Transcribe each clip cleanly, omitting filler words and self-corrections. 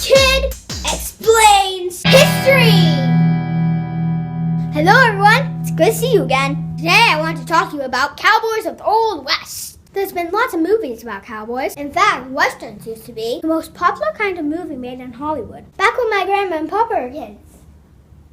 Kid Explains History! Hello everyone, it's good to see you again. Today I want to talk to you about cowboys of the Old West. There's been lots of movies about cowboys. In fact, westerns used to be the most popular kind of movie made in Hollywood. Back when my grandma and papa were kids.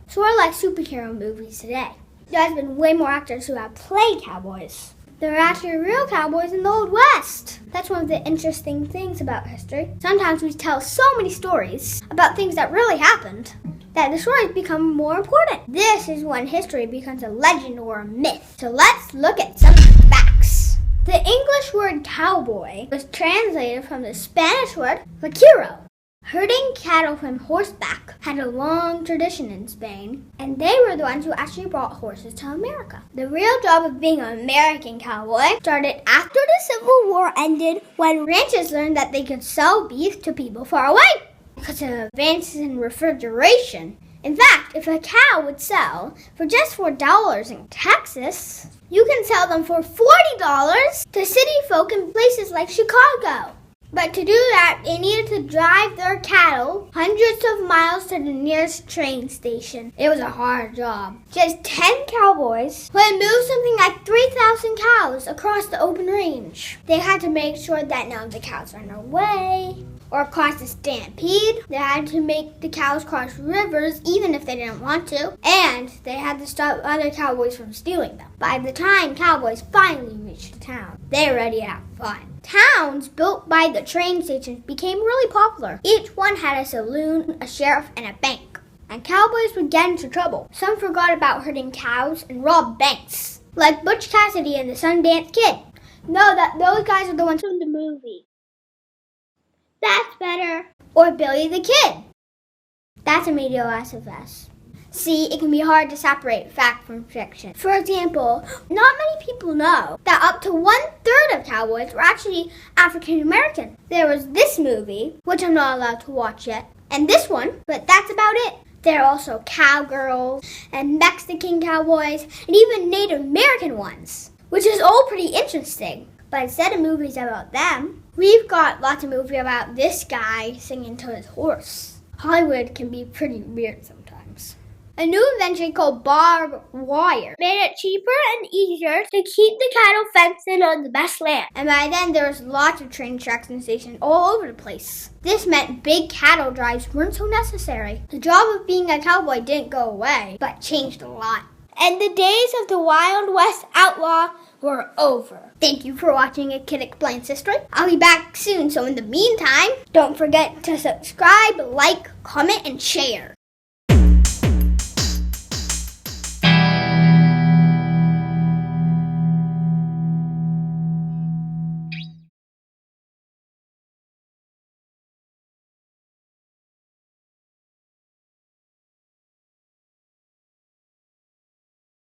Sort of like superhero movies today. There's been way more actors who have played cowboys. There are actually real cowboys in the Old West. That's one of the interesting things about history. Sometimes we tell so many stories about things that really happened that the stories become more important. This is when history becomes a legend or a myth. So let's look at some facts. The English word cowboy was translated from the Spanish word vaquero. Herding cattle from horseback had a long tradition in Spain, and they were the ones who actually brought horses to America. The real job of being an American cowboy started after the Civil War ended, when ranchers learned that they could sell beef to people far away because of advances in refrigeration. In fact, if a cow would sell for just $4 in Texas, you can sell them for $40 to city folk in places like Chicago. But to do that, they needed to drive their cattle hundreds of miles to the nearest train station. It was a hard job. Just 10 cowboys would move something like 3,000 cows across the open range. They had to make sure that none of the cows ran away or caused a stampede. They had to make the cows cross rivers even if they didn't want to. And they had to stop other cowboys from stealing them. By the time cowboys finally reached the town, they were ready to have fun. Towns built by the train stations became really popular. Each one had a saloon, a sheriff, and a bank. And cowboys would get into trouble. Some forgot about herding cows and robbed banks. Like Butch Cassidy and the Sundance Kid. No, those guys are the ones from the movie. That's better. Or Billy the Kid. That's Emilio Estevez. See, it can be hard to separate fact from fiction. For example, not many people know that up to 1/3 of cowboys were actually African American. There was this movie, which I'm not allowed to watch yet, and this one, but that's about it. There are also cowgirls and Mexican cowboys and even Native American ones, which is all pretty interesting. But instead of movies about them, we've got lots of movies about this guy singing to his horse. Hollywood can be pretty weird sometimes. A new invention called barbed wire made it cheaper and easier to keep the cattle fenced in on the best land. And by then, there was lots of train tracks and stations all over the place. This meant big cattle drives weren't so necessary. The job of being a cowboy didn't go away, but changed a lot. And the days of the Wild West outlaw were over. Thank you for watching A Kid Explains History. I'll be back soon, so in the meantime, don't forget to subscribe, like, comment, and share.